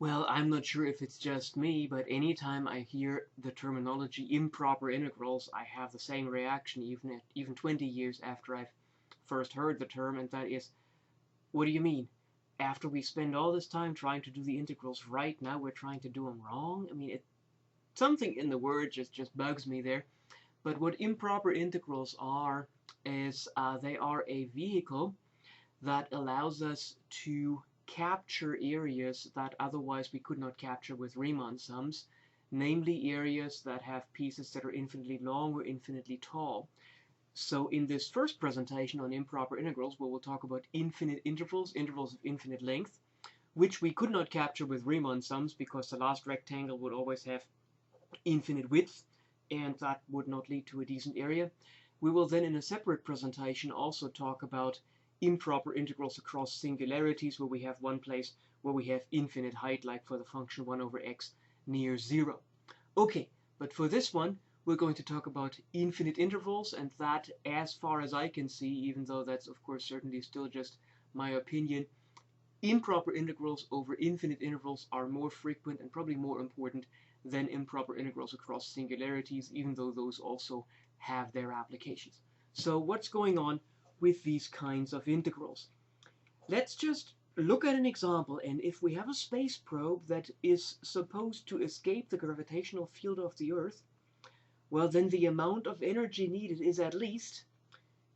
Well, I'm not sure if it's just me, but anytime I hear the terminology improper integrals, I have the same reaction even 20 years after I've first heard the term, and that is, what do you mean? After we spend all this time trying to do the integrals right, now we're trying to do them wrong? I mean, something in the word just bugs me there. But what improper integrals are is they are a vehicle that allows us to capture areas that otherwise we could not capture with Riemann sums, namely areas that have pieces that are infinitely long or infinitely tall. So in this first presentation on improper integrals, where we'll talk about infinite intervals, intervals of infinite length, which we could not capture with Riemann sums because the last rectangle would always have infinite width, and that would not lead to a decent area. We will then in a separate presentation also talk about improper integrals across singularities, where we have one place where we have infinite height, like for the function 1 over x near 0. Okay, but for this one, we're going to talk about infinite intervals, and that, as far as I can see, even though that's of course certainly still just my opinion, improper integrals over infinite intervals are more frequent and probably more important than improper integrals across singularities, even though those also have their applications. So what's going on with these kinds of integrals? Let's just look at an example, and if we have a space probe that is supposed to escape the gravitational field of the Earth, well, then the amount of energy needed is at least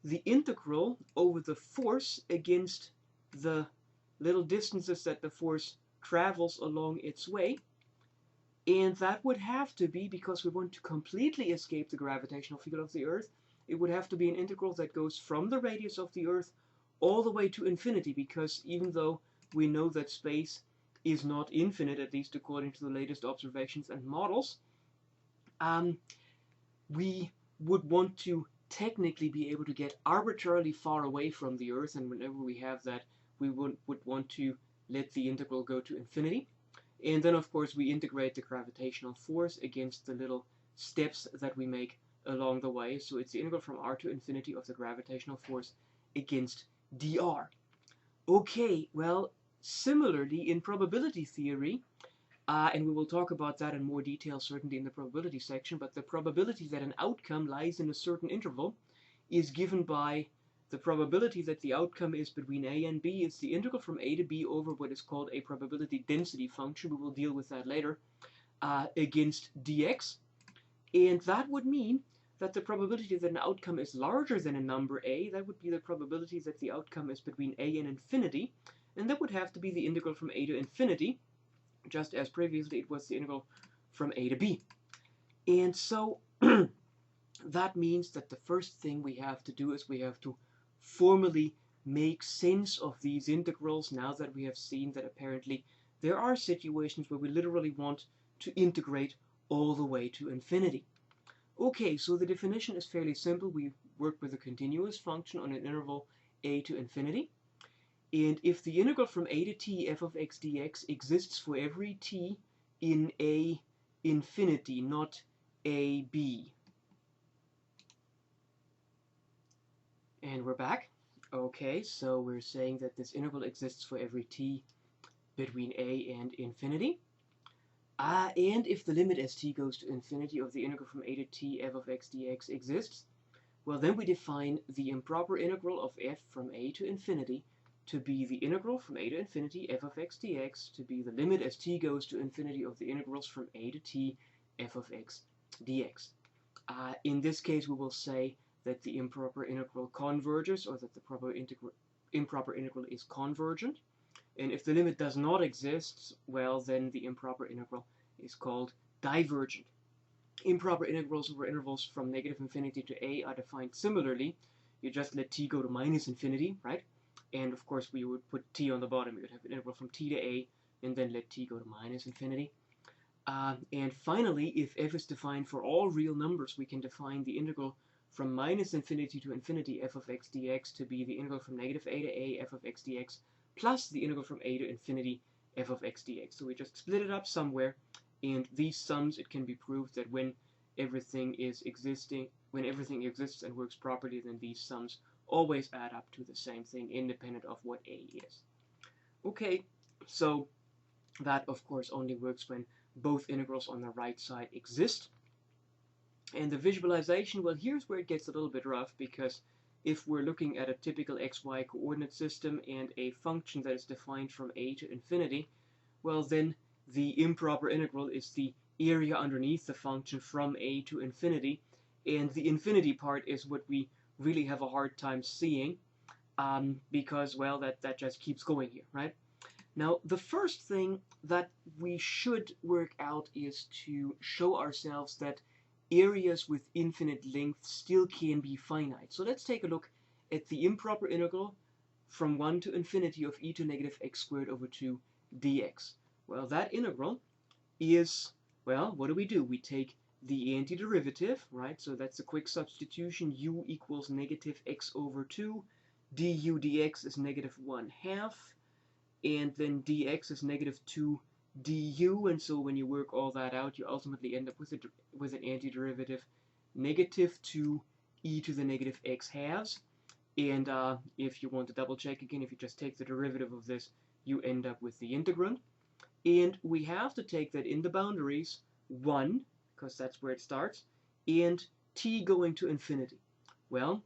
the integral over the force against the little distances that the force travels along its way. And that would have to be, because we want to completely escape the gravitational field of the Earth, it would have to be an integral that goes from the radius of the Earth all the way to infinity, because even though we know that space is not infinite, at least according to the latest observations and models, we would want to technically be able to get arbitrarily far away from the Earth, and whenever we have that, we would want to let the integral go to infinity. And then, of course, we integrate the gravitational force against the little steps that we make along the way. So it's the integral from r to infinity of the gravitational force against dr. Okay, well, similarly in probability theory, and we will talk about that in more detail certainly in the probability section, but the probability that an outcome lies in a certain interval is given by the probability that the outcome is between a and b. It's the integral from a to b over what is called a probability density function. We will deal with that later, against dx. And that would mean that the probability that an outcome is larger than a number a, that would be the probability that the outcome is between a and infinity. And that would have to be the integral from a to infinity, just as previously it was the integral from a to b. And so that means that the first thing we have to do is we have to formally make sense of these integrals, now that we have seen that apparently there are situations where we literally want to integrate all the way to infinity. Okay, so the definition is fairly simple. We work with a continuous function on an interval a to infinity. And if the integral from a to t f of x dx exists for every t in a infinity, not a b. And we're back. Okay, so we're saying that this interval exists for every t between a and infinity. And if the limit as t goes to infinity of the integral from a to t f of x dx exists, well, then we define the improper integral of f from a to infinity to be the integral from a to infinity f of x dx to be the limit as t goes to infinity of the integrals from a to t f of x dx. In this case, we will say that the improper integral converges, or that the improper integral is convergent. And if the limit does not exist, well, then the improper integral is called divergent. Improper integrals over intervals from negative infinity to a are defined similarly. You just let t go to minus infinity, right? And of course we would put t on the bottom. You would have an interval from t to a, and then let t go to minus infinity. And finally, if f is defined for all real numbers, we can define the integral from minus infinity to infinity f of x dx to be the integral from negative a to a f of x dx plus the integral from a to infinity f of x dx. So we just split it up somewhere, and these sums, it can be proved that when everything exists and works properly, then these sums always add up to the same thing, independent of what a is. Okay, so That, of course, only works when both integrals on the right side exist. And the visualization, well, here's where it gets a little bit rough, because if we're looking at a typical xy coordinate system and a function that is defined from a to infinity, well, then the improper integral is the area underneath the function from a to infinity, and the infinity part is what we really have a hard time seeing, because, well, that just keeps going here, right? Now, the first thing that we should work out is to show ourselves that areas with infinite length still can be finite. So let's take a look at the improper integral from 1 to infinity of e to negative x squared over 2 dx. Well, that integral is, well, what do? We take the antiderivative, right? So that's a quick substitution. U equals negative x over 2. Du dx is negative 1/2. And then dx is negative 2 du, and so when you work all that out, you ultimately end up with an antiderivative negative 2 e to the negative x halves. And if you want to double check again, if you just take the derivative of this, you end up with the integrand. And we have to take that in the boundaries 1, because that's where it starts, and t going to infinity. Well,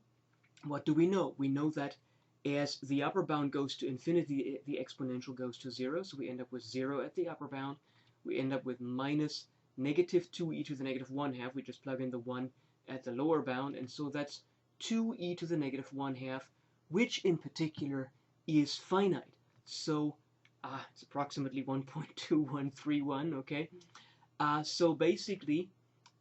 what do we know? We know that as the upper bound goes to infinity, the exponential goes to 0, so we end up with 0 at the upper bound. We end up with minus negative 2e to the negative 1/2. We just plug in the 1 at the lower bound, and so that's 2e to the negative 1/2, which in particular is finite. So it's approximately 1.2131, okay? So basically,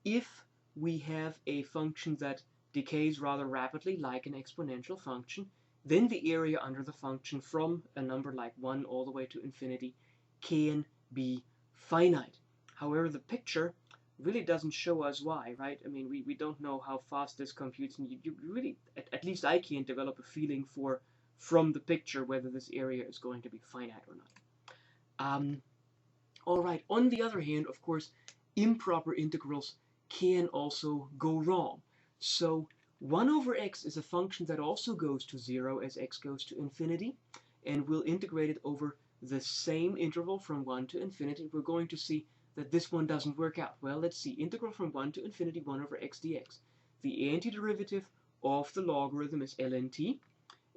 if we have a function that decays rather rapidly, like an exponential function, then the area under the function from a number like 1 all the way to infinity can be finite. However, the picture really doesn't show us why, right? I mean, we don't know how fast this computes, and you really, at least I can't develop a feeling from the picture whether this area is going to be finite or not. All right, on the other hand, of course, improper integrals can also go wrong. So 1 over x is a function that also goes to 0 as x goes to infinity, and we'll integrate it over the same interval from 1 to infinity. We're going to see that this one doesn't work out. Well, let's see. Integral from 1 to infinity, 1 over x dx. The antiderivative of the logarithm is ln t,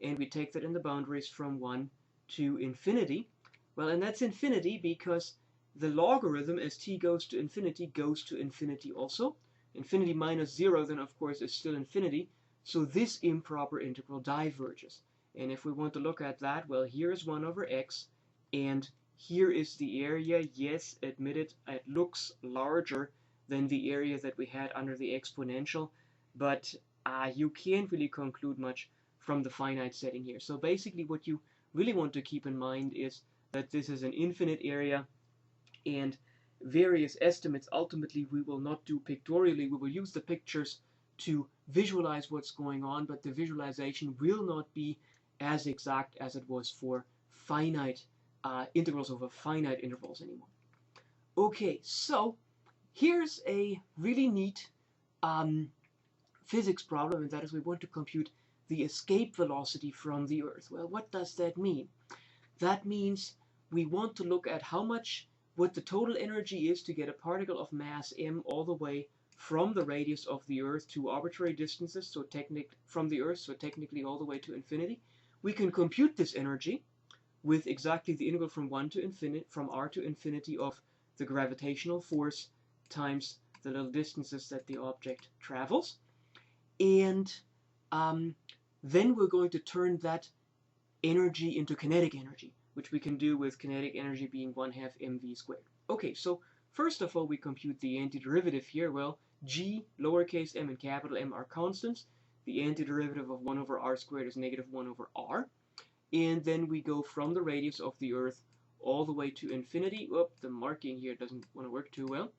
and we take that in the boundaries from 1 to infinity. Well, and that's infinity because the logarithm as t goes to infinity also. Infinity minus 0, then of course is still infinity, so this improper integral diverges. And if we want to look at that, well, here is 1 over x, and here is the area. Yes, admit it, it looks larger than the area that we had under the exponential, but you can't really conclude much from the finite setting here. So basically what you really want to keep in mind is that this is an infinite area, and various estimates, ultimately we will not do pictorially. We will use the pictures to visualize what's going on, but the visualization will not be as exact as it was for finite integrals over finite intervals anymore. Okay, so here's a really neat physics problem, and that is we want to compute the escape velocity from the Earth. Well, what does that mean? That means we want to look at what the total energy is to get a particle of mass m all the way from the radius of the Earth to arbitrary distances, so from the Earth, so technically all the way to infinity. We can compute this energy with exactly the integral from r to infinity of the gravitational force times the little distances that the object travels, and then we're going to turn that energy into kinetic energy, which we can do with kinetic energy being 1/2 mv squared. Okay, so first of all, we compute the antiderivative here. Well, g, lowercase m, and capital M are constants. The antiderivative of 1 over r squared is negative 1 over r. And then we go from the radius of the Earth all the way to infinity. Whoop, the marking here doesn't want to work too well.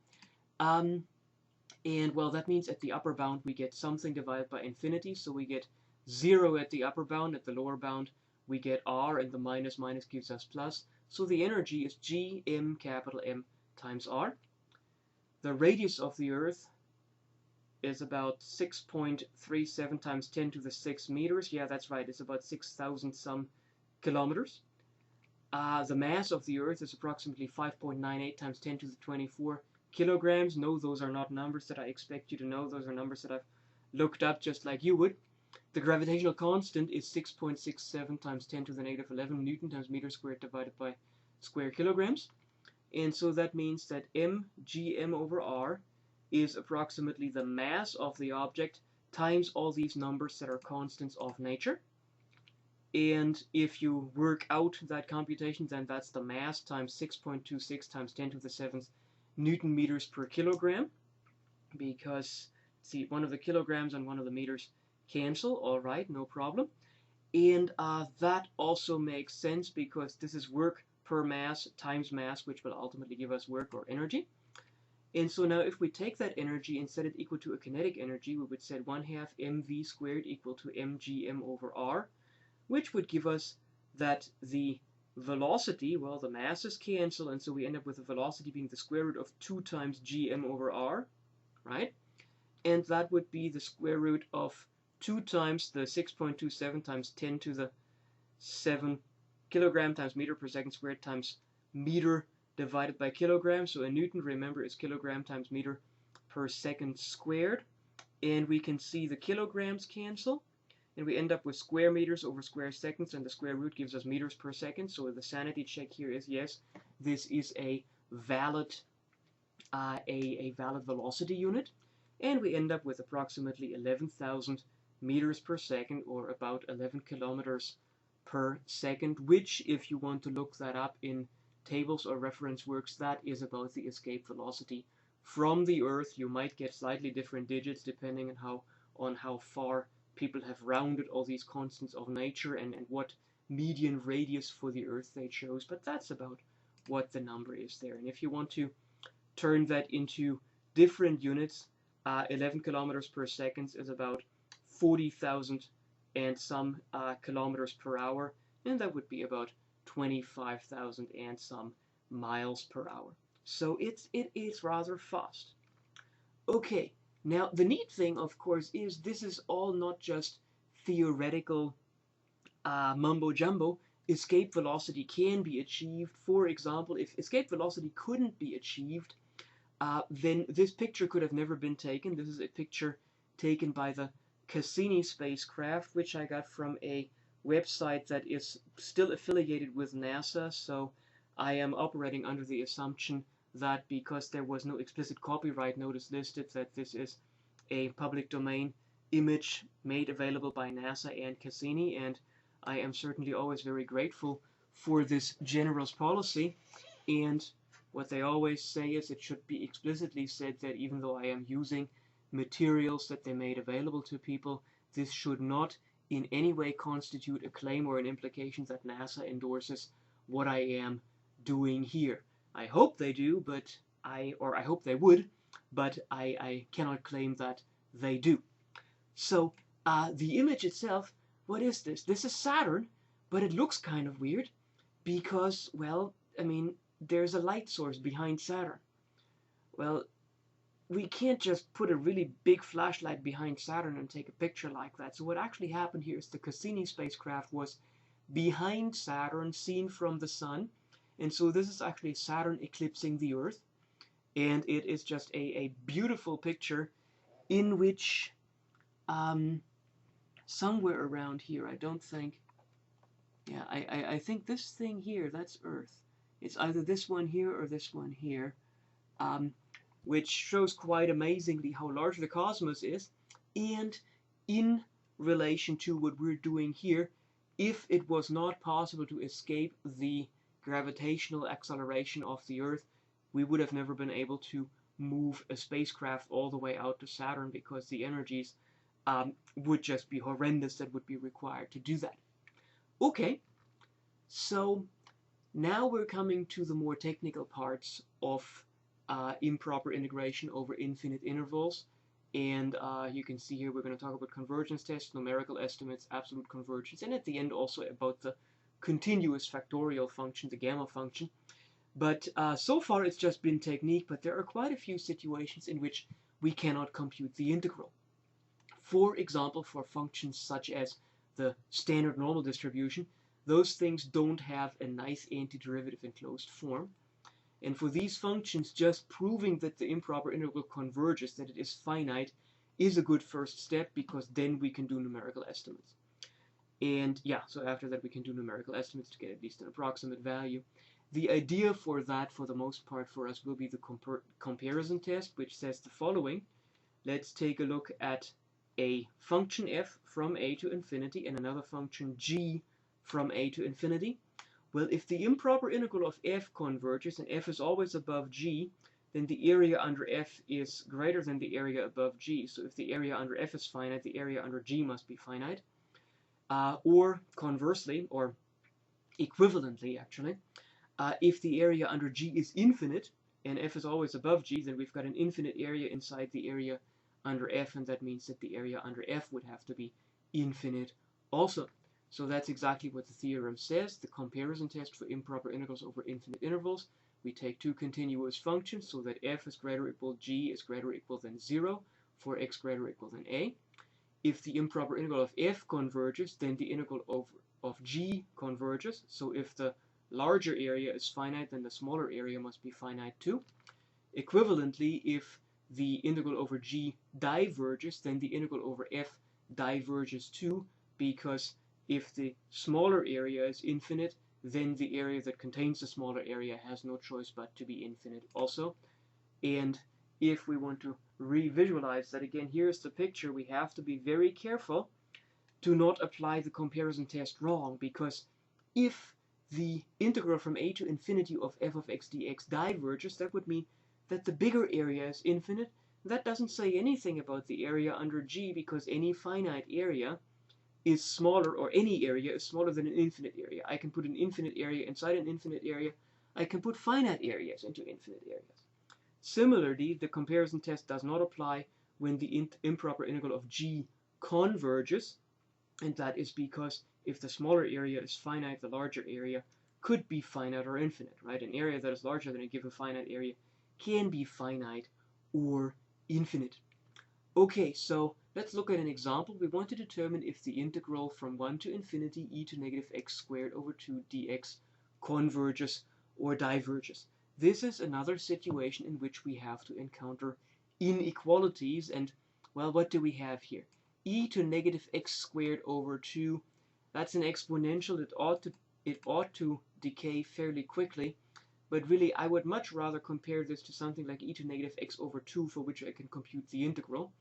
And, well, that means at the upper bound we get something divided by infinity, so we get 0 at the upper bound. At the lower bound we get r, and the minus gives us plus. So the energy is g m capital M times r. The radius of the Earth is about 6.37 times 10 to the 6 meters. Yeah, that's right. It's about 6,000 some kilometers. the mass of the Earth is approximately 5.98 times 10 to the 24 kilograms. No, those are not numbers that I expect you to know. Those are numbers that I've looked up just like you would. The gravitational constant is 6.67 times 10 to the negative 11 Newton times meter squared divided by square kilograms. And so that means that mgm over r is approximately the mass of the object times all these numbers that are constants of nature. And if you work out that computation, then that's the mass times 6.26 times 10 to the 7th Newton meters per kilogram. Because, see, one of the kilograms and one of the meters cancel. All right, no problem. And that also makes sense because this is work per mass times mass, which will ultimately give us work or energy. And so now if we take that energy and set it equal to a kinetic energy, we would set 1/2 mv squared equal to mgm over r, which would give us that the velocity, well, the masses cancel, and so we end up with the velocity being the square root of 2 times gm over r, right? And that would be the square root of 2 times the 6.27 times 10 to the 7 kilogram times meter per second squared times meter divided by kilogram. So a Newton, remember, is kilogram times meter per second squared. And we can see the kilograms cancel. And we end up with square meters over square seconds, and the square root gives us meters per second. So the sanity check here is yes, this is a valid valid velocity unit. And we end up with approximately 11,000 meters per second, or about 11 kilometers per second, which, if you want to look that up in tables or reference works, that is about the escape velocity from the Earth. You might get slightly different digits depending on how far people have rounded all these constants of nature and what median radius for the Earth they chose, but that's about what the number is there. And if you want to turn that into different units, 11 kilometers per second is about 40,000 and some kilometers per hour, and that would be about 25,000 and some miles per hour. So it is rather fast. Okay, now the neat thing, of course, is this is all not just theoretical mumbo jumbo. Escape velocity can be achieved. For example, if escape velocity couldn't be achieved, then this picture could have never been taken. This is a picture taken by the Cassini spacecraft, which I got from a website that is still affiliated with NASA, so I am operating under the assumption that because there was no explicit copyright notice listed, that this is a public domain image made available by NASA and Cassini, and I am certainly always very grateful for this generous policy. And what they always say is it should be explicitly said that even though I am using materials that they made available to people, this should not in any way constitute a claim or an implication that NASA endorses what I am doing here. I hope they do, but I hope they would, but I cannot claim that they do. So the image itself, what is this? This is Saturn, but it looks kind of weird because, well, I mean, there's a light source behind Saturn. Well, we can't just put a really big flashlight behind Saturn and take a picture like that. So what actually happened here is the Cassini spacecraft was behind Saturn, seen from the sun. And so this is actually Saturn eclipsing the Earth. And it is just a beautiful picture in which somewhere around here, I don't think, yeah, I think this thing here, that's Earth. It's either this one here or this one here, which shows quite amazingly how large the cosmos is, and in relation to what we're doing here, if it was not possible to escape the gravitational acceleration of the Earth, we would have never been able to move a spacecraft all the way out to Saturn, because the energies would just be horrendous that would be required to do that. Okay, so now we're coming to the more technical parts of improper integration over infinite intervals. And you can see here we're going to talk about convergence tests, numerical estimates, absolute convergence, and at the end also about the continuous factorial function, the gamma function. But so far it's just been technique, but there are quite a few situations in which we cannot compute the integral. For example, for functions such as the standard normal distribution, those things don't have a nice antiderivative in closed form. And for these functions, just proving that the improper integral converges, that it is finite, is a good first step, because then we can do numerical estimates. And yeah, so after that we can do numerical estimates to get at least an approximate value. The idea for that, for the most part for us, will be the comparison test, which says the following. Let's take a look at a function f from a to infinity and another function g from a to infinity. Well, if the improper integral of f converges and f is always above g, then the area under f is greater than the area above g. So if the area under f is finite, the area under g must be finite. Or conversely, or equivalently actually, if the area under g is infinite and f is always above g, then we've got an infinite area inside the area under f, and that means that the area under f would have to be infinite also. So that's exactly what the theorem says. The comparison test for improper integrals over infinite intervals. We take two continuous functions so that f is greater or equal to g is greater or equal than 0 for x greater or equal than a. If the improper integral of f converges, then the integral of g converges. So if the larger area is finite, then the smaller area must be finite too. Equivalently, if the integral over g diverges, then the integral over f diverges too, because if the smaller area is infinite, then the area that contains the smaller area has no choice but to be infinite also. And if we want to revisualize that again, here's the picture. We have to be very careful to not apply the comparison test wrong, because if the integral from a to infinity of f of x dx diverges, that would mean that the bigger area is infinite. That doesn't say anything about the area under g, because any finite area is smaller, or any area is smaller than an infinite area. I can put an infinite area inside an infinite area. I can put finite areas into infinite areas. Similarly, the comparison test does not apply when the improper integral of g converges, and that is because if the smaller area is finite, the larger area could be finite or infinite, right? An area that is larger than a given finite area can be finite or infinite. Okay, so let's look at an example. We want to determine if the integral from 1 to infinity e to negative x squared over 2 dx converges or diverges. This is another situation in which we have to encounter inequalities, and well, what do we have here? E to negative x squared over 2, that's an exponential. It ought to decay fairly quickly, but really I would much rather compare this to something like e to negative x over 2, for which I can compute the integral.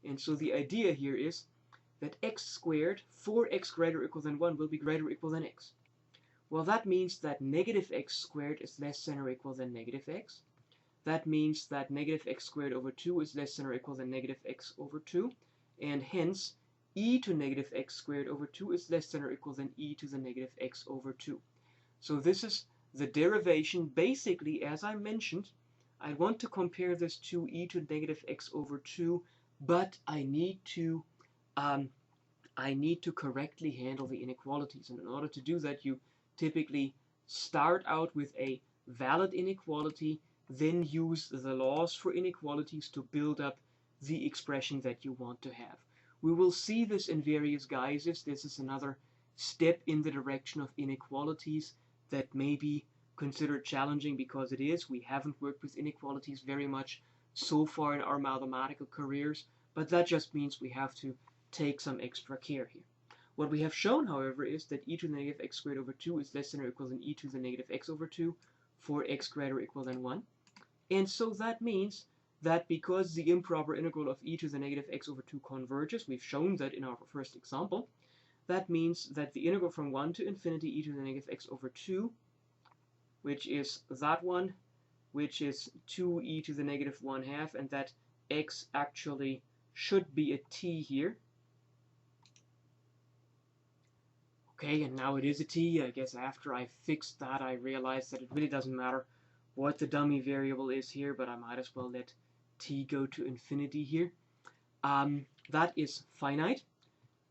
And so the idea here is that x squared for x greater or equal than 1 will be greater or equal than x. Well, that means that negative x squared is less than or equal than negative x. That means that negative x squared over 2 is less than or equal than negative x over 2. And hence, e to negative x squared over 2 is less than or equal than e to the negative x over 2. So this is the derivation. Basically, as I mentioned, I want to compare this to e to negative x over 2, but I need to correctly handle the inequalities. And in order to do that, you typically start out with a valid inequality, then use the laws for inequalities to build up the expression that you want to have. We will see this in various guises. This is another step in the direction of inequalities that may be considered challenging, because it is. We haven't worked with inequalities very much so far in our mathematical careers, but that just means we have to take some extra care here. What we have shown, however, is that e to the negative x squared over 2 is less than or equal than e to the negative x over 2 for x greater or equal than 1. And so that means that because the improper integral of e to the negative x over 2 converges, we've shown that in our first example, that means that the integral from 1 to infinity e to the negative x over 2, which is that one, which is 2e to the negative 1/2, and that x actually should be a t here. Okay, and now it is a t. I guess after I fixed that, I realized that it really doesn't matter what the dummy variable is here, but I might as well let t go to infinity here. That is finite,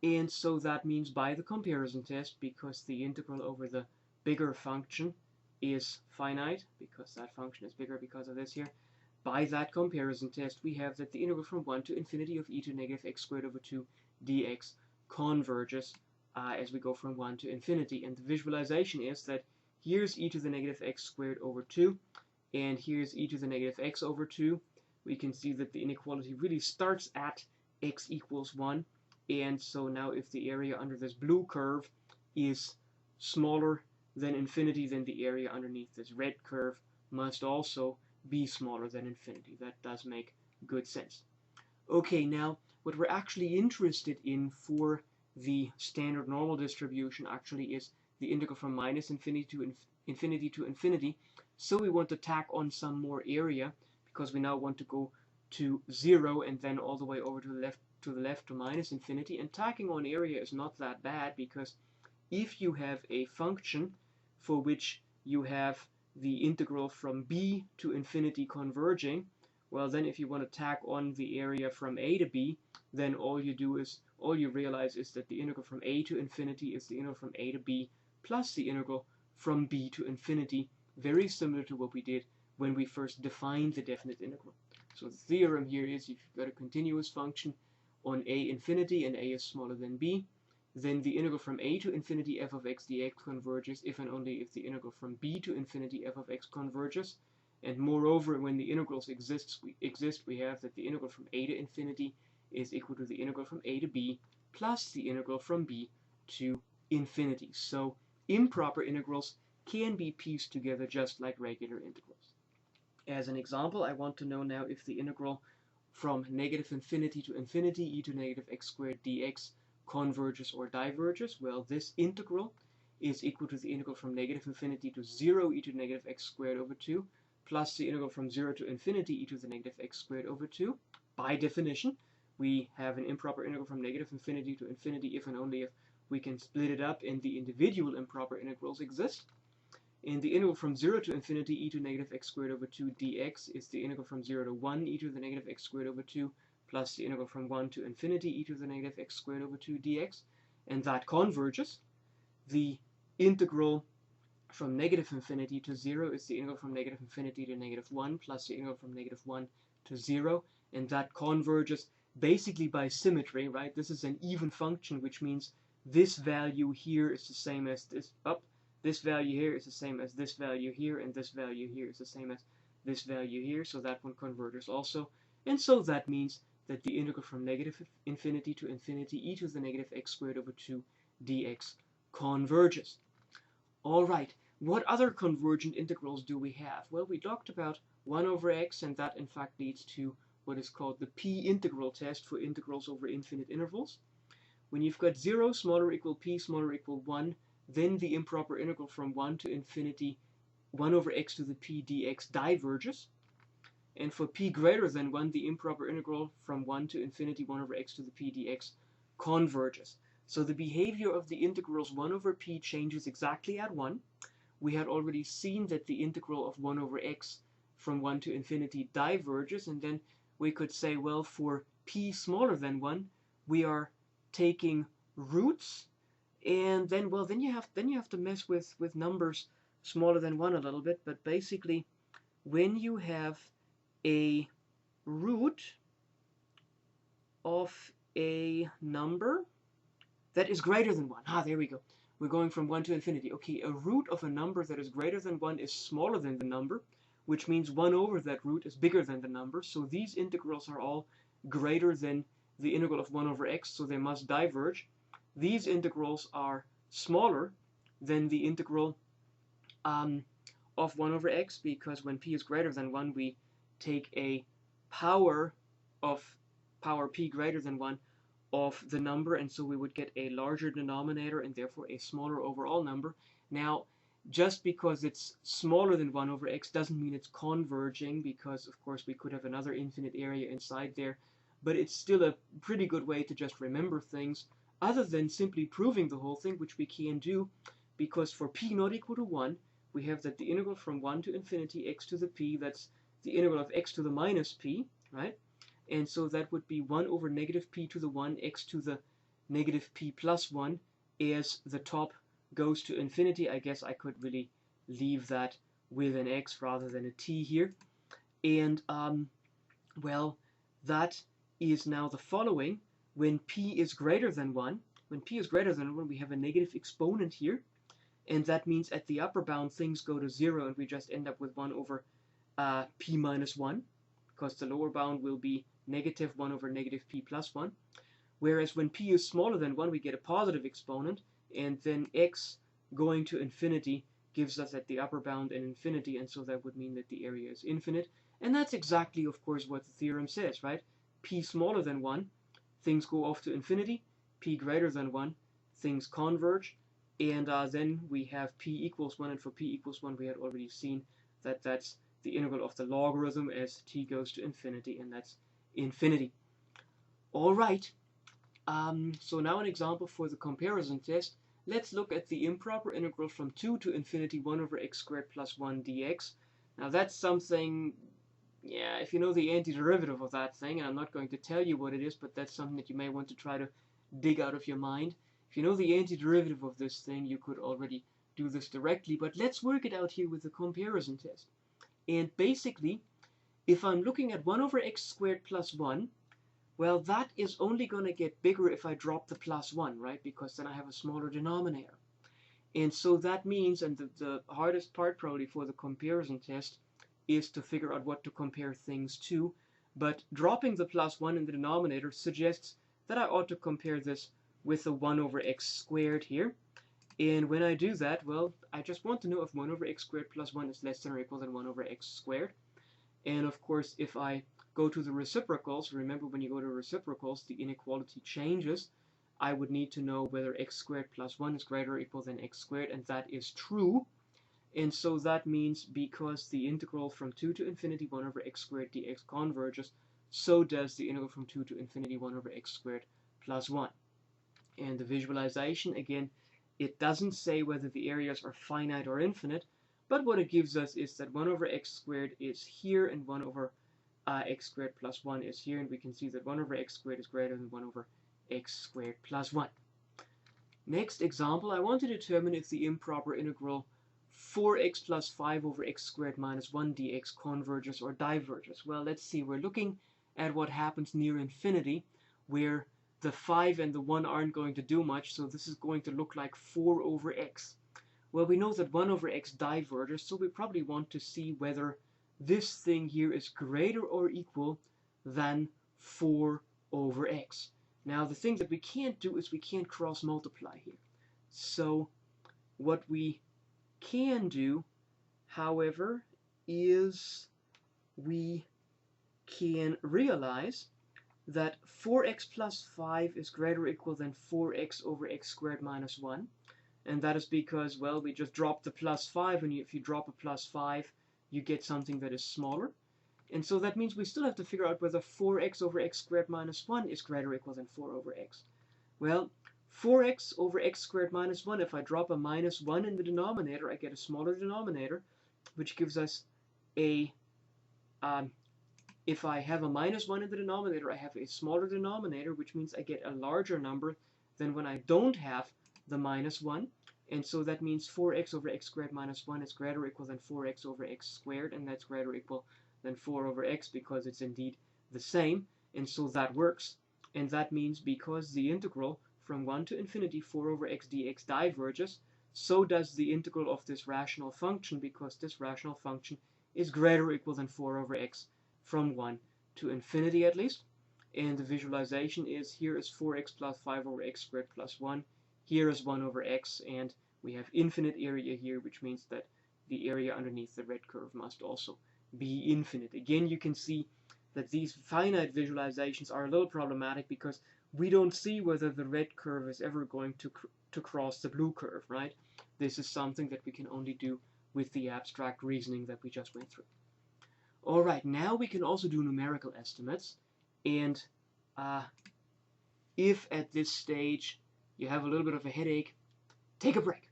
and so that means by the comparison test, because the integral over the bigger function is finite, because that function is bigger because of this here, by that comparison test we have that the integral from 1 to infinity of e to negative x squared over 2 dx converges as we go from 1 to infinity. And the visualization is that here's e to the negative x squared over 2, and here's e to the negative x over 2. We can see that the inequality really starts at x equals 1, and so now if the area under this blue curve is smaller than infinity, then the area underneath this red curve must also be smaller than infinity. That does make good sense. Okay, now what we're actually interested in for the standard normal distribution actually is the integral from minus infinity to infinity. So we want to tack on some more area because we now want to go to 0 and then all the way over to the left to minus infinity. And tacking on area is not that bad, because if you have a function for which you have the integral from b to infinity converging, well, then if you want to tack on the area from a to b, then all you realize is that the integral from a to infinity is the integral from a to b plus the integral from b to infinity, very similar to what we did when we first defined the definite integral. So the theorem here is, if you've got a continuous function on a infinity and a is smaller than b, then the integral from a to infinity f of x dx converges if and only if the integral from b to infinity f of x converges. And moreover, when the integrals exist, we have that the integral from a to infinity is equal to the integral from a to b plus the integral from b to infinity. So improper integrals can be pieced together just like regular integrals. As an example, I want to know now if the integral from negative infinity to infinity e to negative x squared dx converges or diverges. Well, this integral is equal to the integral from negative infinity to 0 e to the negative x squared over 2 plus the integral from 0 to infinity e to the negative x squared over 2. By definition, we have an improper integral from negative infinity to infinity if and only if we can split it up and the individual improper integrals exist. And the integral from 0 to infinity e to negative x squared over 2 dx is the integral from 0 to 1 e to the negative x squared over 2 plus the integral from 1 to infinity e to the negative x squared over 2 dx. And that converges. The integral from negative infinity to 0 is the integral from negative infinity to negative 1 plus the integral from negative 1 to 0. And that converges basically by symmetry, right? This is an even function, which means this value here is the same as this. This value here is the same as this value here, and this value here is the same as this value here, so that one converges also. And so that means that the integral from negative infinity to infinity e to the negative x squared over 2 dx converges. All right, what other convergent integrals do we have? Well, we talked about 1 over x, and that in fact leads to what is called the p-integral test for integrals over infinite intervals. When you've got 0 smaller or equal p smaller or equal 1, then the improper integral from 1 to infinity 1 over x to the p dx diverges. And for p greater than 1, the improper integral from 1 to infinity 1 over x to the p dx converges. So the behavior of the integrals 1 over p changes exactly at 1. We had already seen that the integral of 1 over x from 1 to infinity diverges, and then we could say, well, for p smaller than 1, we are taking roots. And then, well, then you have to mess with numbers smaller than 1 a little bit. But basically, when you have a root of a number that is greater than 1. There we go. We're going from 1 to infinity. Okay, a root of a number that is greater than 1 is smaller than the number, which means 1 over that root is bigger than the number. So these integrals are all greater than the integral of 1 over x, so they must diverge. These integrals are smaller than the integral of 1 over x, because when p is greater than 1, we take a power of power p greater than 1 of the number, and so we would get a larger denominator and therefore a smaller overall number. Now, just because it's smaller than 1 over x doesn't mean it's converging, because of course we could have another infinite area inside there, but it's still a pretty good way to just remember things, other than simply proving the whole thing, which we can do, because for p not equal to 1, we have that the integral from 1 to infinity x to the p, that's the integral of x to the minus p, right? And so that would be 1 over negative p to the 1, x to the negative p plus 1, as the top goes to infinity. I guess I could really leave that with an x rather than a t here. And, well, that is now the following. When p is greater than 1, when p is greater than 1, we have a negative exponent here, and that means at the upper bound things go to 0, and we just end up with 1 over p minus 1, because the lower bound will be negative 1 over negative p plus 1. Whereas when p is smaller than 1, we get a positive exponent, and then x going to infinity gives us at the upper bound an infinity, and so that would mean that the area is infinite. And that's exactly, of course, what the theorem says, right? P smaller than 1, things go off to infinity. P greater than 1, things converge. And then we have p equals 1, and for p equals 1, we had already seen that that's the integral of the logarithm as t goes to infinity, and that's infinity. All right, so now an example for the comparison test. Let's look at the improper integral from 2 to infinity 1 over x squared plus 1 dx. Now that's something, yeah, if you know the antiderivative of that thing, and I'm not going to tell you what it is, but that's something that you may want to try to dig out of your mind. If you know the antiderivative of this thing, you could already do this directly, but let's work it out here with the comparison test. And basically, if I'm looking at 1 over x squared plus 1, well, that is only going to get bigger if I drop the plus 1, right? Because then I have a smaller denominator. And so that means, and the hardest part probably for the comparison test is to figure out what to compare things to. But dropping the plus 1 in the denominator suggests that I ought to compare this with the 1 over x squared here. And when I do that, well, I just want to know if 1 over x squared plus 1 is less than or equal than 1 over x squared. And of course, if I go to the reciprocals, remember when you go to reciprocals, the inequality changes. I would need to know whether x squared plus 1 is greater or equal than x squared, and that is true. And so that means because the integral from 2 to infinity 1 over x squared dx converges, so does the integral from 2 to infinity 1 over x squared plus 1. And the visualization, again, it doesn't say whether the areas are finite or infinite, but what it gives us is that 1 over x squared is here, and 1 over x squared plus 1 is here, and we can see that 1 over x squared is greater than 1 over x squared plus 1. Next example, I want to determine if the improper integral 4x plus 5 over x squared minus 1 dx converges or diverges. Well, let's see. We're looking at what happens near infinity, where the 5 and the 1 aren't going to do much, so this is going to look like 4 over x. Well, we know that 1 over x diverges, so we probably want to see whether this thing here is greater or equal than 4 over x. Now, the thing that we can't do is we can't cross multiply here. So what we can do, however, is we can realize that 4x plus 5 is greater or equal than 4x over x squared minus 1. And that is because, well, we just dropped the plus 5, and if you drop a plus 5, you get something that is smaller. And so that means we still have to figure out whether 4x over x squared minus 1 is greater or equal than 4 over x. Well, 4x over x squared minus 1, if I drop a minus 1 in the denominator, I get a smaller denominator, which gives us a, if I have a minus 1 in the denominator, I have a smaller denominator, which means I get a larger number than when I don't have the minus 1. And so that means 4x over x squared minus 1 is greater or equal than 4x over x squared, and that's greater or equal than 4 over x because it's indeed the same. And so that works. And that means because the integral from 1 to infinity 4 over x dx diverges, so does the integral of this rational function, because this rational function is greater or equal than 4 over x from 1 to infinity at least. And the visualization is here is 4x plus 5 over x squared plus 1. Here is 1 over x, and we have infinite area here, which means that the area underneath the red curve must also be infinite. Again, you can see that these finite visualizations are a little problematic because we don't see whether the red curve is ever going to cross the blue curve, right? This is something that we can only do with the abstract reasoning that we just went through. All right, now we can also do numerical estimates, and if at this stage you have a little bit of a headache, take a break.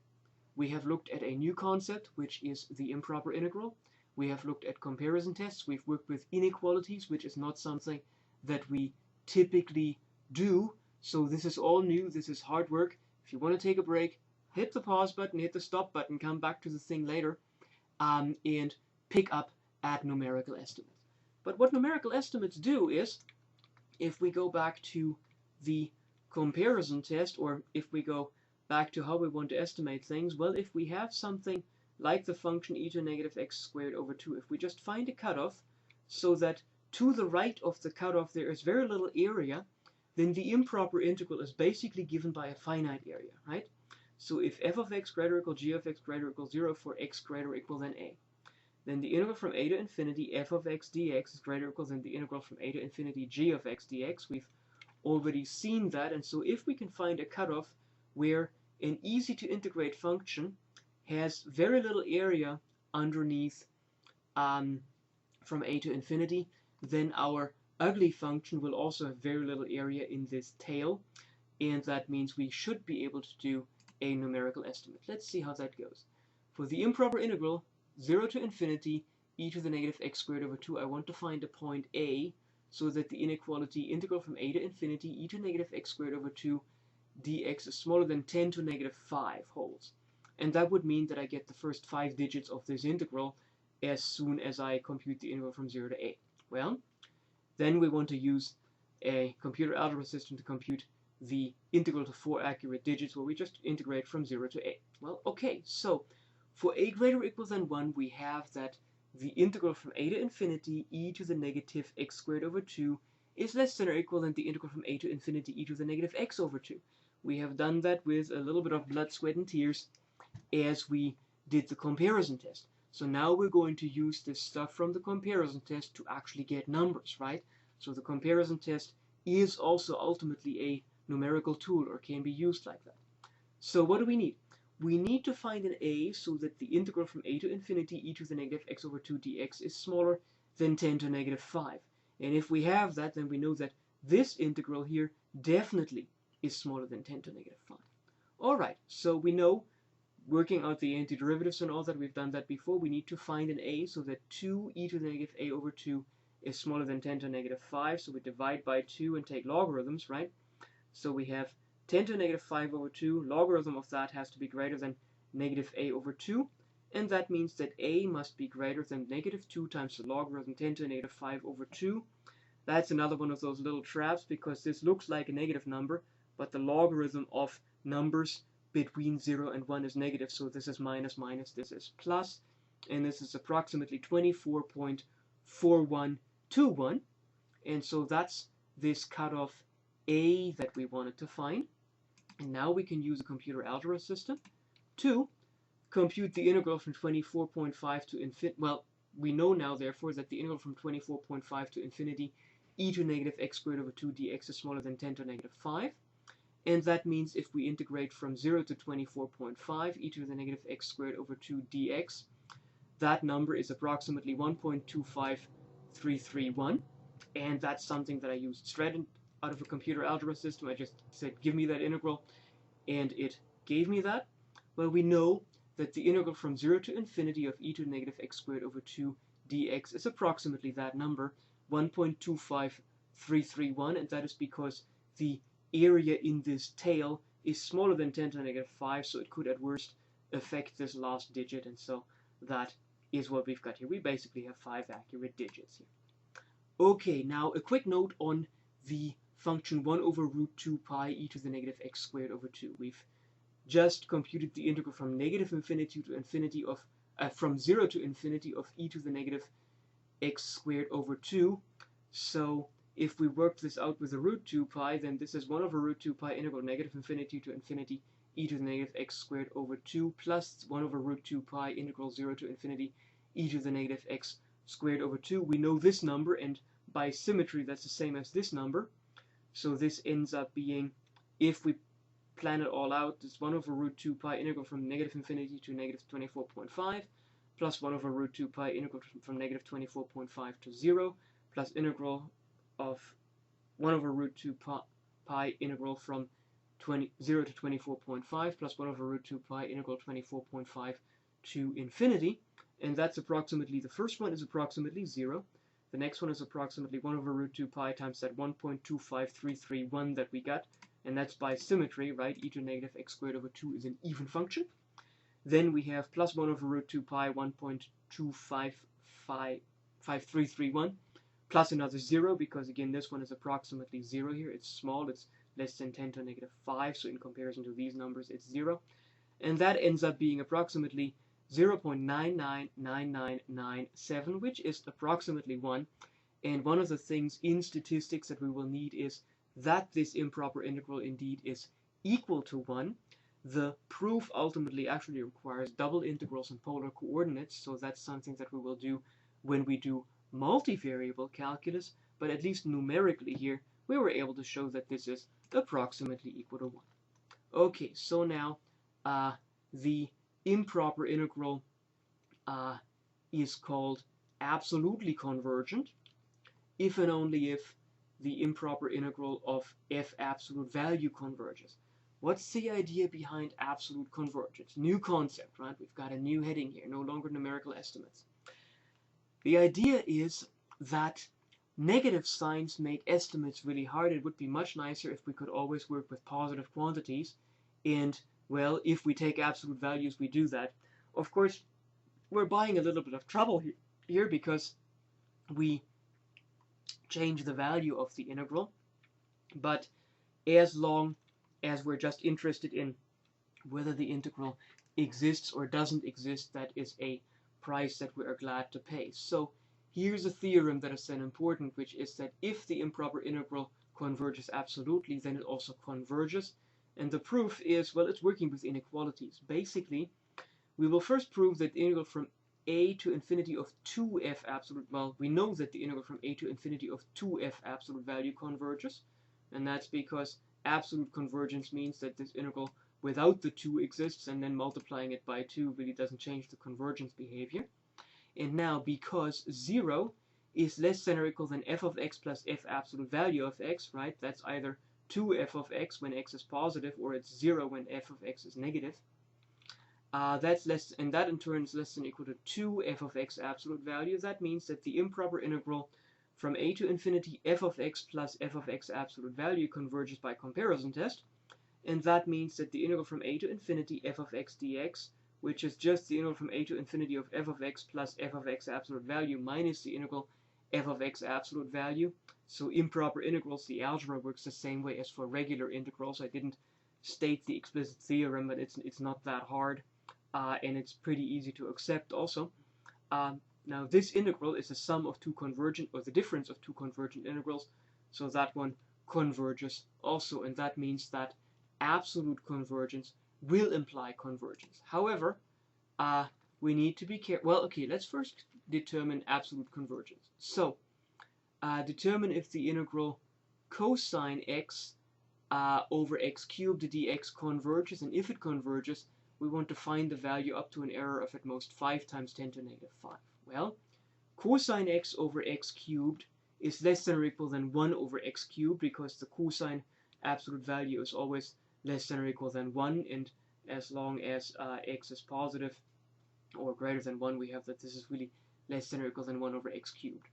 We have looked at a new concept, which is the improper integral. We have looked at comparison tests. We've worked with inequalities, which is not something that we typically do. So this is all new. This is hard work. If you want to take a break, hit the pause button, hit the stop button, come back to the thing later, and pick up at numerical estimates. But what numerical estimates do is, if we go back to the comparison test, or if we go back to how we want to estimate things, well, if we have something like the function e to the negative x squared over 2, if we just find a cutoff so that to the right of the cutoff there is very little area, then the improper integral is basically given by a finite area, right? So if f of x greater or equal g of x greater or equal 0 for x greater or equal than a, then the integral from a to infinity f of x dx is greater or equal than the integral from a to infinity g of x dx. We've already seen that, and so if we can find a cutoff where an easy to integrate function has very little area underneath from a to infinity, then our ugly function will also have very little area in this tail, and that means we should be able to do a numerical estimate. Let's see how that goes. For the improper integral 0 to infinity e to the negative x squared over 2, I want to find a point A so that the inequality integral from a to infinity e to negative x squared over 2 dx is smaller than 10 to negative 5 holds. And that would mean that I get the first 5 digits of this integral as soon as I compute the integral from 0 to a. Well, then we want to use a computer algebra system to compute the integral to 4 accurate digits, where we just integrate from 0 to a. Well, okay, so for a greater or equal than 1, we have that the integral from a to infinity e to the negative x squared over 2 is less than or equal than the integral from a to infinity e to the negative x over 2. We have done that with a little bit of blood, sweat, and tears as we did the comparison test. So now we're going to use this stuff from the comparison test to actually get numbers, right? So the comparison test is also ultimately a numerical tool, or can be used like that. So what do we need? We need to find an a so that the integral from a to infinity e to the negative x over 2 dx is smaller than 10 to negative 5. And if we have that, then we know that this integral here definitely is smaller than 10 to negative 5. Alright, so we know, working out the antiderivatives and all that, we've done that before, we need to find an a so that 2 e to the negative a over 2 is smaller than 10 to negative 5. So we divide by 2 and take logarithms, right? So we have 10 to negative 5 over 2, logarithm of that has to be greater than negative a over 2, and that means that a must be greater than negative 2 times the logarithm 10 to negative 5 over 2. That's another one of those little traps, because this looks like a negative number, but the logarithm of numbers between 0 and 1 is negative, so this is minus minus, this is plus, and this is approximately 24.4121, and so that's this cutoff a that we wanted to find. And now we can use a computer algebra system to compute the integral from 24.5 to infinity. Well, we know now, therefore, that the integral from 24.5 to infinity e to negative x squared over 2 dx is smaller than 10 to negative 5. And that means if we integrate from 0 to 24.5 e to the negative x squared over 2 dx, that number is approximately 1.25331. And that's something that I used straight out of a computer algebra system. I just said, give me that integral, and it gave me that. Well, we know that the integral from 0 to infinity of e to the negative x squared over 2 dx is approximately that number, 1.25331, and that is because the area in this tail is smaller than 10 to the negative 5, so it could at worst affect this last digit, and so that is what we've got here. We basically have 5 accurate digits here. Okay, now a quick note on the function 1 over root 2 pi e to the negative x squared over 2. We've just computed the integral from negative infinity to infinity of, from 0 to infinity of e to the negative x squared over 2. So if we work this out with the root 2 pi, then this is 1 over root 2 pi integral negative infinity to infinity e to the negative x squared over 2 plus 1 over root 2 pi integral 0 to infinity e to the negative x squared over 2. We know this number, and by symmetry that's the same as this number. So this ends up being, if we plan it all out, this 1 over root 2 pi integral from negative infinity to negative 24.5 plus 1 over root 2 pi integral from negative 24.5 to 0 plus integral of 1 over root 2 pi integral from 0 to 24.5 plus 1 over root 2 pi integral 24.5 to infinity. And that's approximately, the first one is approximately 0. The next one is approximately 1 over root 2 pi times that 1.25331 that we got, and that's by symmetry, right? E to the negative x squared over 2 is an even function. Then we have plus 1 over root 2 pi 1.25331 plus another 0, because again this one is approximately 0 here. It's small, it's less than 10 to the negative 5, so in comparison to these numbers it's 0. And that ends up being approximately 0.999997, which is approximately 1. And one of the things in statistics that we will need is that this improper integral indeed is equal to 1. The proof ultimately actually requires double integrals in polar coordinates, so that's something that we will do when we do multivariable calculus, but at least numerically here we were able to show that this is approximately equal to 1. Okay, so now the improper integral is called absolutely convergent if and only if the improper integral of f absolute value converges. What's the idea behind absolute convergence? New concept, right? We've got a new heading here, no longer numerical estimates. The idea is that negative signs make estimates really hard. It would be much nicer if we could always work with positive quantities, and well, if we take absolute values, we do that. Of course, we're buying a little bit of trouble here because we change the value of the integral, but as long as we're just interested in whether the integral exists or doesn't exist, that is a price that we are glad to pay. So here's a theorem that is then important, which is that if the improper integral converges absolutely, then it also converges. And the proof is, well, it's working with inequalities. Basically, we will first prove that the integral from a to infinity of 2f absolute, well, we know that the integral from a to infinity of 2f absolute value converges, and that's because absolute convergence means that this integral without the 2 exists, and then multiplying it by 2 really doesn't change the convergence behavior. And now, because 0 is less than or equal than f of x plus f absolute value of x, right? That's either 2f of x when x is positive, or it's 0 when f of x is negative. That's less, and that in turn is less than or equal to 2f of x absolute value. That means that the improper integral from a to infinity f of x plus f of x absolute value converges by comparison test, and that means that the integral from a to infinity f of x dx, which is just the integral from a to infinity of f of x plus f of x absolute value minus the integral f of x absolute value. So improper integrals, the algebra works the same way as for regular integrals. I didn't state the explicit theorem, but it's not that hard, and it's pretty easy to accept also. Now this integral is the sum of two convergent, or the difference of two convergent integrals, so that one converges also, and that means that absolute convergence will imply convergence. However, we need to be careful. Well, okay, let's first determine absolute convergence. So, determine if the integral cosine x over x cubed dx converges, and if it converges, we want to find the value up to an error of at most 5 times 10 to the negative 5. Well, cosine x over x cubed is less than or equal than 1 over x cubed, because the cosine absolute value is always less than or equal than 1, and as long as x is positive or greater than 1, we have that this is really less than or equal than 1 over x cubed.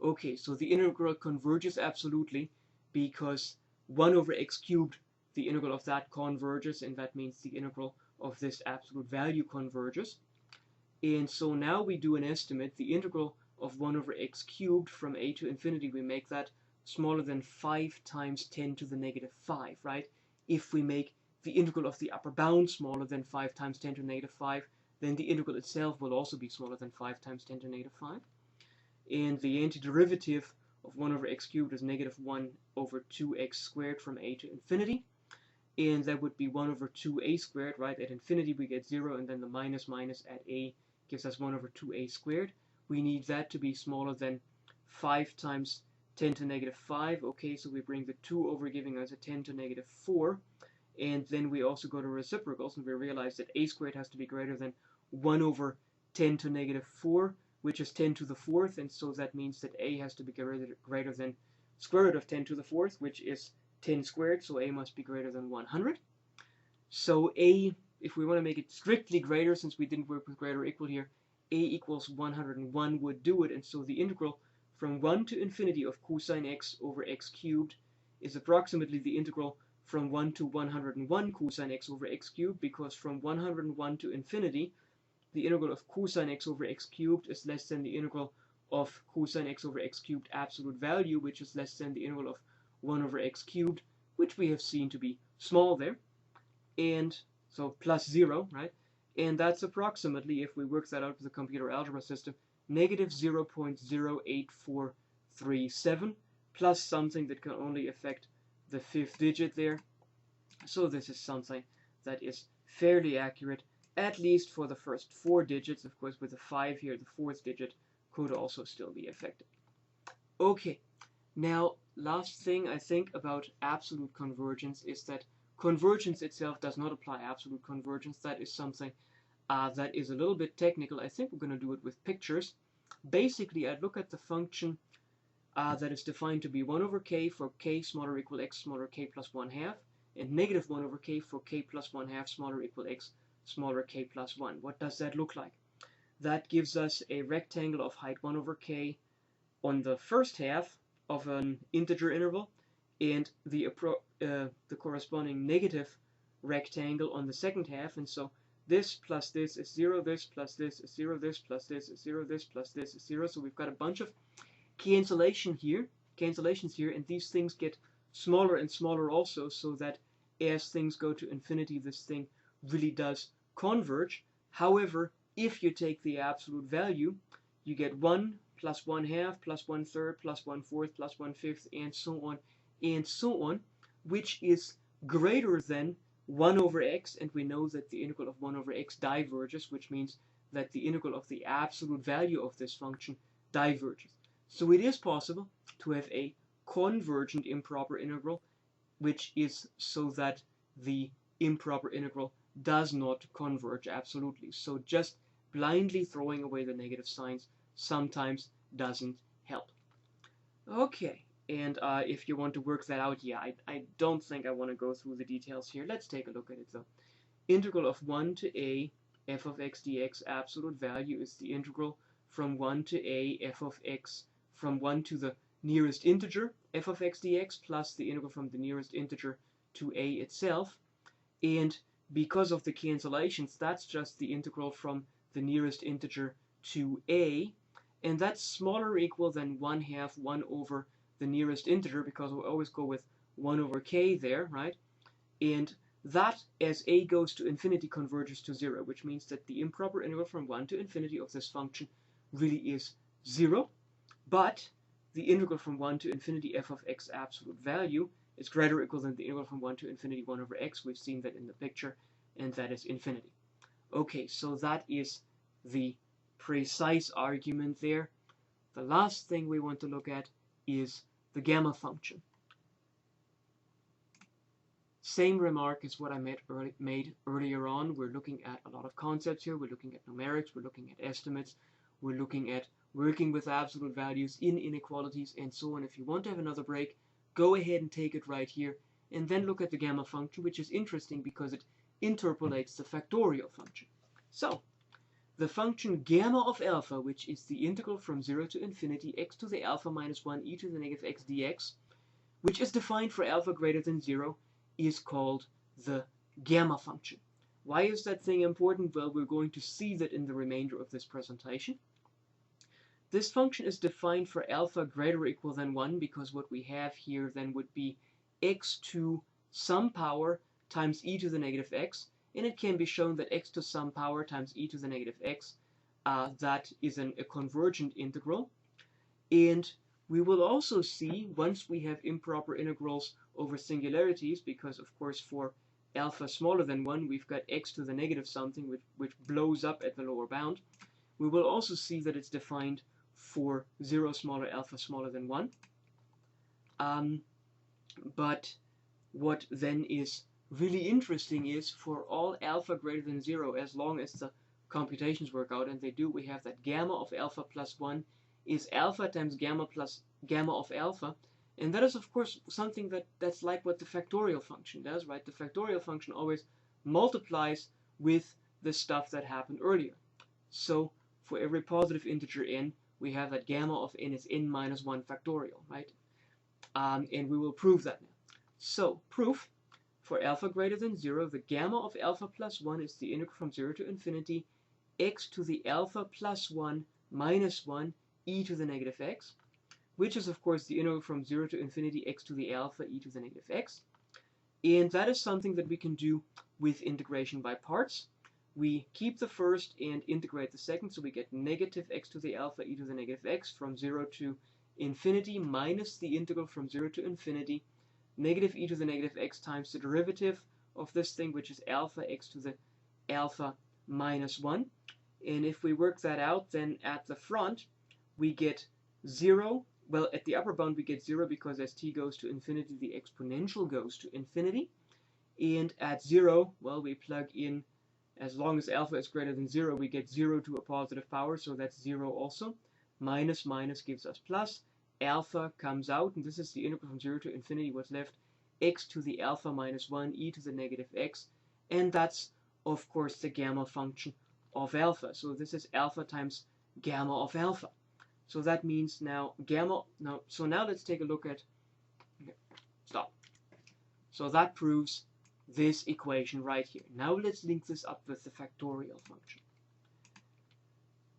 Okay, so the integral converges absolutely because 1 over x cubed, the integral of that converges, and that means the integral of this absolute value converges. And so now we do an estimate. The integral of 1 over x cubed from a to infinity, we make that smaller than 5 times 10 to the negative 5, right? If we make the integral of the upper bound smaller than 5 times 10 to the negative 5, then the integral itself will also be smaller than 5 times 10 to the negative 5. And the antiderivative of 1 over x cubed is negative 1 over 2x squared from a to infinity. And that would be 1 over 2a squared, right? At infinity we get 0, and then the minus minus at a gives us 1 over 2a squared. We need that to be smaller than 5 times 10 to the negative 5. Okay, so we bring the 2 over, giving us a 10 to the negative 4. And then we also go to reciprocals, and we realize that a squared has to be greater than 1 over 10 to the negative 4, which is 10 to the 4th, and so that means that a has to be greater than square root of 10 to the 4th, which is 10 squared, so a must be greater than 100. So a, if we want to make it strictly greater, since we didn't work with greater or equal here, a equals 101 would do it, and so the integral from 1 to infinity of cosine x over x cubed is approximately the integral from 1 to 101 cosine x over x cubed, because from 101 to infinity, the integral of cosine x over x cubed is less than the integral of cosine x over x cubed absolute value, which is less than the integral of 1 over x cubed, which we have seen to be small there, and so plus 0, right? And that's approximately, if we work that out with the computer algebra system, negative 0.08437 plus something that can only affect the 5th digit there. So this is something that is fairly accurate, at least for the first 4 digits. Of course, with the 5 here, the 4th digit could also still be affected. Okay, now last thing I think about absolute convergence is that convergence itself does not apply absolute convergence. That is something that is a little bit technical. I think we're going to do it with pictures. Basically, I'd look at the function that is defined to be 1 over k for k smaller or equal x smaller k plus 1/2, and negative 1 over k for k plus 1/2 smaller or equal x smaller k plus 1. What does that look like? That gives us a rectangle of height 1 over k on the first half of an integer interval, and the corresponding negative rectangle on the second half. And so this plus this is 0, this plus this is 0, this plus this is 0, this plus this is 0. So we've got a bunch of cancellations here, and these things get smaller and smaller also, so that as things go to infinity, this thing really does converge. However, if you take the absolute value, you get 1 plus 1/2 plus 1/3 plus 1/4 plus 1/5 and so on, which is greater than 1 over x, and we know that the integral of 1 over x diverges, which means that the integral of the absolute value of this function diverges. So it is possible to have a convergent improper integral, which is so that the improper integral does not converge absolutely. So just blindly throwing away the negative signs sometimes doesn't help. Okay, and if you want to work that out, yeah, I don't think I want to go through the details here. Let's take a look at it though. Integral of 1 to a f of x dx absolute value is the integral from 1 to a f of x from 1 to the nearest integer f of x dx plus the integral from the nearest integer to a itself. And because of the cancellations, that's just the integral from the nearest integer to a, and that's smaller or equal than 1/2 1 over the nearest integer, because we'll always go with 1 over k there, right? And that, as a goes to infinity, converges to 0, which means that the improper integral from 1 to infinity of this function really is 0, but the integral from 1 to infinity f of x absolute value is greater or equal than the integral from 1 to infinity 1 over x. We've seen that in the picture, and that is infinity. Okay, so that is the precise argument there. The last thing we want to look at is the gamma function. Same remark as what I made earlier on. We're looking at a lot of concepts here. We're looking at numerics, we're looking at estimates, we're looking at working with absolute values in inequalities, and so on. If you want to have another break, go ahead and take it right here, and then look at the gamma function, which is interesting because it interpolates the factorial function. So, the function gamma of alpha, which is the integral from 0 to infinity x to the alpha minus 1 e to the negative x dx, which is defined for alpha greater than 0, is called the gamma function. Why is that thing important? Well, we're going to see that in the remainder of this presentation. This function is defined for alpha greater or equal than 1, because what we have here then would be x to some power times e to the negative x, and it can be shown that x to some power times e to the negative x, that is a convergent integral. And we will also see, once we have improper integrals over singularities, because of course for alpha smaller than 1 we've got x to the negative something, which blows up at the lower bound, we will also see that it's defined for 0 smaller alpha smaller than 1. But what then is really interesting is for all alpha greater than 0, as long as the computations work out, and they do, we have that gamma of alpha plus 1 is alpha times gamma plus gamma of alpha, and that is of course something that's like what the factorial function does, right? The factorial function always multiplies with the stuff that happened earlier. So for every positive integer n, we have that gamma of n is n minus 1 factorial, right? And we will prove that now. So, proof, for alpha greater than 0, the gamma of alpha plus 1 is the integral from 0 to infinity x to the alpha plus 1 minus 1 e to the negative x, which is of course the integral from 0 to infinity x to the alpha e to the negative x. And that is something that we can do with integration by parts. We keep the first and integrate the second, so we get negative x to the alpha e to the negative x from 0 to infinity minus the integral from 0 to infinity, negative e to the negative x times the derivative of this thing, which is alpha x to the alpha minus 1. And if we work that out, then at the front we get 0. Well, at the upper bound we get 0 because as t goes to infinity, the exponential goes to infinity. And at 0, well, we plug in, as long as alpha is greater than 0, we get 0 to a positive power, so that's 0 also. Minus minus gives us plus. Alpha comes out, and this is the integral from 0 to infinity. What's left? X to the alpha minus 1 e to the negative x. And that's, of course, the gamma function of alpha. So this is alpha times gamma of alpha. So that means now gamma, so now let's take a look at, okay, stop. So that proves this equation right here. Now let's link this up with the factorial function.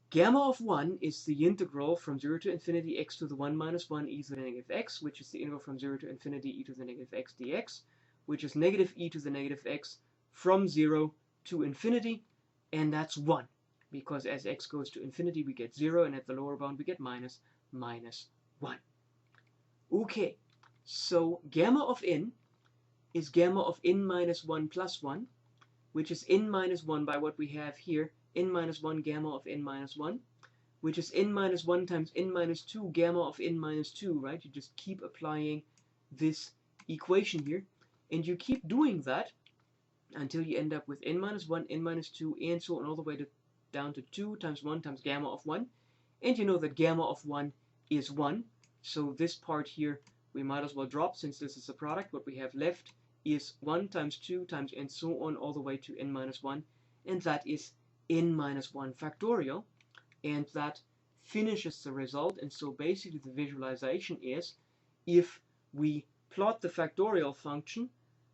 Gamma of 1 is the integral from 0 to infinity x to the 1 minus 1 e to the negative x, which is the integral from 0 to infinity e to the negative x dx, which is negative e to the negative x from 0 to infinity, and that's 1. Because as x goes to infinity, we get 0, and at the lower bound, we get minus 1. Okay, so gamma of n is gamma of n minus 1 plus 1, which is n minus 1 by what we have here, n minus 1 gamma of n minus 1, which is n minus 1 times n minus 2 gamma of n minus 2, right? You just keep applying this equation here, and you keep doing that until you end up with n minus 1, n minus 2, and so on all the way down to 2 times 1 times gamma of 1. And you know that gamma of 1 is 1, so this part here we might as well drop since this is a product. What we have left is 1 times 2 times and so on all the way to n minus 1, and that is n minus 1 factorial, and that finishes the result. And so basically the visualization is, if we plot the factorial function,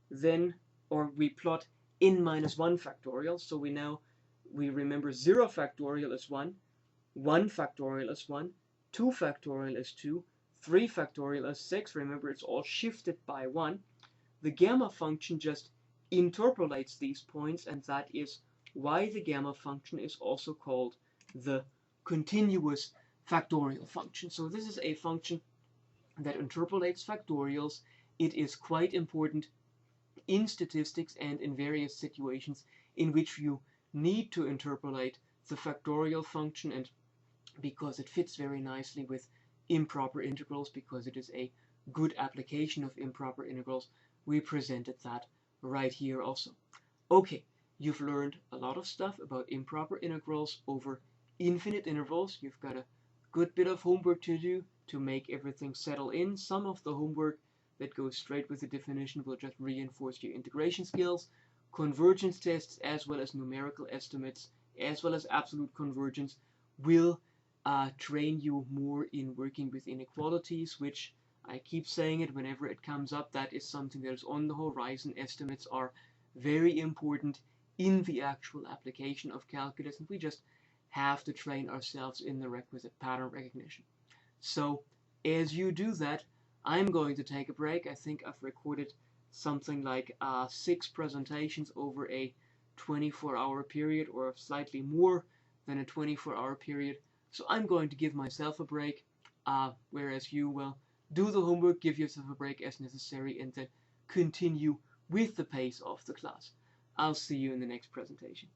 then, or we plot n minus 1 factorial, so we remember 0 factorial is 1, 1 factorial is 1, 2 factorial is 2, 3 factorial is 6, remember it's all shifted by 1. The gamma function just interpolates these points, and that is why the gamma function is also called the continuous factorial function. So this is a function that interpolates factorials. It is quite important in statistics and in various situations in which you need to interpolate the factorial function, and because it fits very nicely with improper integrals, because it is a good application of improper integrals, we presented that right here also. Okay, you've learned a lot of stuff about improper integrals over infinite intervals. You've got a good bit of homework to do to make everything settle in. Some of the homework that goes straight with the definition will just reinforce your integration skills. Convergence tests, as well as numerical estimates, as well as absolute convergence, will train you more in working with inequalities, which, I keep saying it whenever it comes up, that is something that is on the horizon. Estimates are very important in the actual application of calculus, and we just have to train ourselves in the requisite pattern recognition. So as you do that, I'm going to take a break. I think I've recorded something like 6 presentations over a 24-hour period, or slightly more than a 24-hour period. So I'm going to give myself a break, whereas you will do the homework, give yourself a break as necessary, and then continue with the pace of the class. I'll see you in the next presentation.